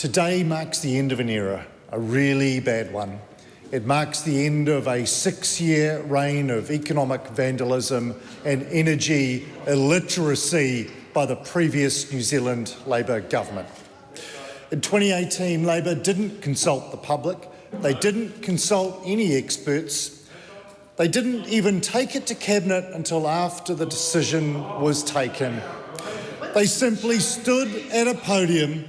Today marks the end of an era, a really bad one. It marks the end of a 6-year reign of economic vandalism and energy illiteracy by the previous New Zealand Labor government. In 2018, Labor didn't consult the public. They didn't consult any experts. They didn't even take it to Cabinet until after the decision was taken. They simply stood at a podium,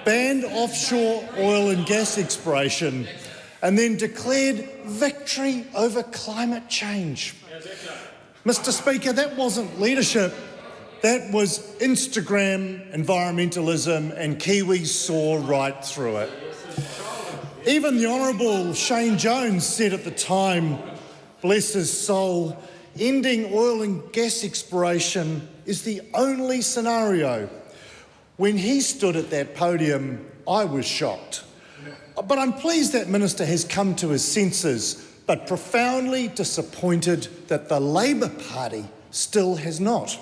banned offshore oil and gas exploration, and then declared victory over climate change. Mr. Speaker, that wasn't leadership, that was Instagram environmentalism, and Kiwis saw right through it. Even the Honourable Shane Jones said at the time, bless his soul, ending oil and gas exploration is the only scenario. When he stood at that podium, I was shocked. But I'm pleased that Minister has come to his senses, but profoundly disappointed that the Labor Party still has not.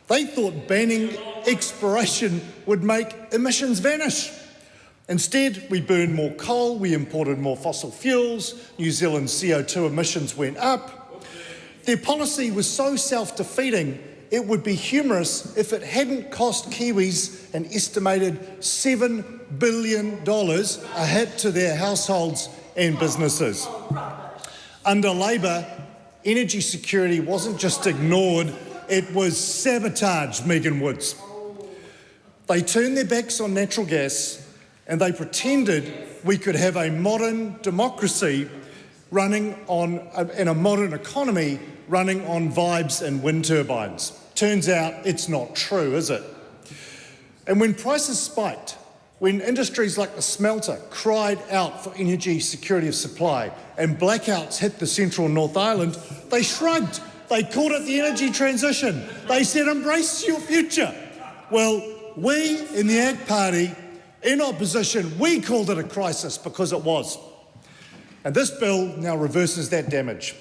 They thought banning exploration would make emissions vanish. Instead, we burned more coal, we imported more fossil fuels, New Zealand's CO2 emissions went up. Their policy was so self-defeating, it would be humorous if it hadn't cost Kiwis an estimated $7 billion a hit to their households and businesses. Under Labor, energy security wasn't just ignored, it was sabotaged, Megan Woods. They turned their backs on natural gas and they pretended we could have a modern democracy running on, and a modern economy running on vibes and wind turbines. Turns out it's not true, is it? And when prices spiked, when industries like the smelter cried out for energy security of supply and blackouts hit the central North Island, they shrugged. They called it the energy transition. They said, embrace your future. Well, we in the Ag Party, in opposition, we called it a crisis because it was. And this bill now reverses that damage.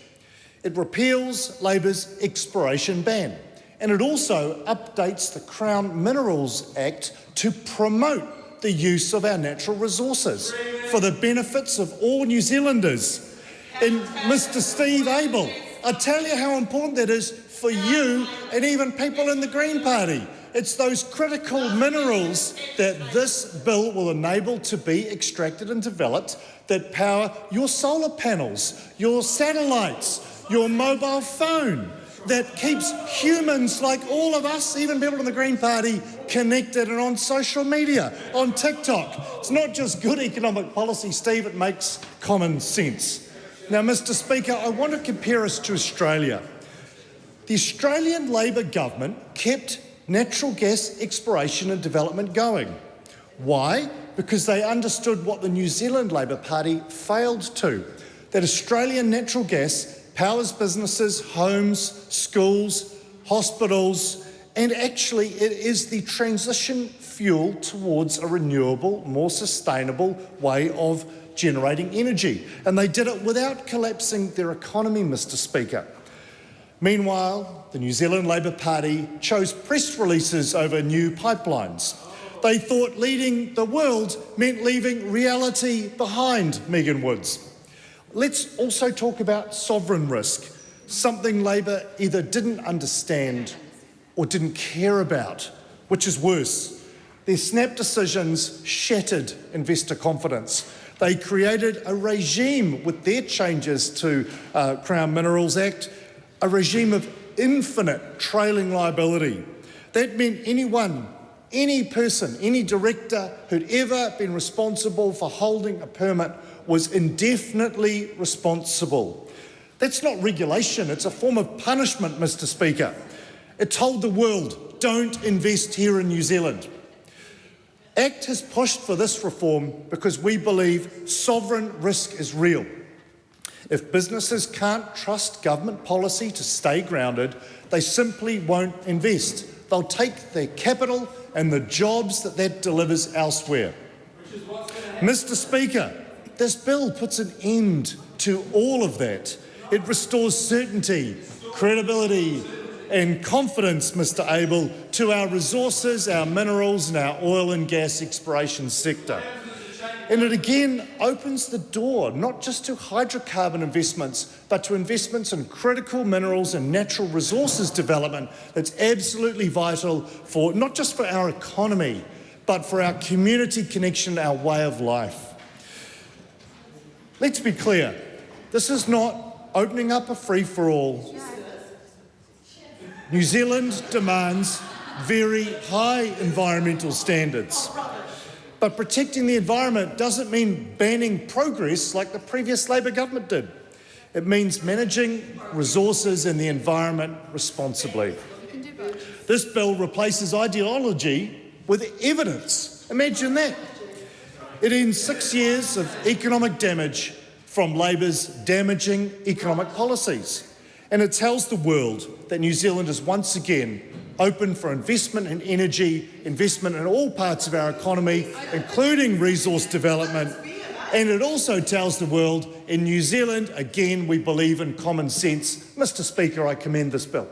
It repeals Labor's exploration ban, and it also updates the Crown Minerals Act to promote the use of our natural resources for the benefits of all New Zealanders. And Mr. Steve Abel, I tell you how important that is for you and even people in the Green Party. It's those critical minerals that this bill will enable to be extracted and developed that power your solar panels, your satellites, your mobile phone, that keeps humans like all of us, even people in the Green Party, connected and on social media, on TikTok. It's not just good economic policy, Steve, it makes common sense. Now, Mr. Speaker, I want to compare us to Australia. The Australian Labor government kept natural gas exploration and development going. Why? Because they understood what the New Zealand Labor Party failed to, that Australian natural gas powers businesses, homes, schools, hospitals, and actually it is the transition fuel towards a renewable, more sustainable way of generating energy. And they did it without collapsing their economy, Mr. Speaker. Meanwhile, the New Zealand Labor Party chose press releases over new pipelines. They thought leading the world meant leaving reality behind, Megan Woods. Let's also talk about sovereign risk, something Labor either didn't understand or didn't care about, which is worse. Their snap decisions shattered investor confidence. They created a regime with their changes to Crown Minerals Act, a regime of infinite trailing liability. That meant anyone, any person, any director who'd ever been responsible for holding a permit was indefinitely responsible. That's not regulation, it's a form of punishment, Mr. Speaker. It told the world, don't invest here in New Zealand. ACT has pushed for this reform because we believe sovereign risk is real. If businesses can't trust government policy to stay grounded, they simply won't invest. They'll take their capital and the jobs that delivers elsewhere. Mr. Speaker, this bill puts an end to all of that. It restores certainty, credibility, and confidence, Mr Abel, to our resources, our minerals and our oil and gas exploration sector. And it again opens the door not just to hydrocarbon investments, but to investments in critical minerals and natural resources development that's absolutely vital for not just for our economy, but for our community connection, our way of life. Let's be clear, this is not opening up a free-for-all. New Zealand demands very high environmental standards. But protecting the environment doesn't mean banning progress like the previous Labor government did. It means managing resources and the environment responsibly. This bill replaces ideology with evidence. Imagine that. It ends 6 years of economic damage from Labor's damaging economic policies. And it tells the world that New Zealand is once again open for investment in energy, investment in all parts of our economy, including resource development. And it also tells the world in New Zealand, again, we believe in common sense. Mr Speaker, I commend this bill.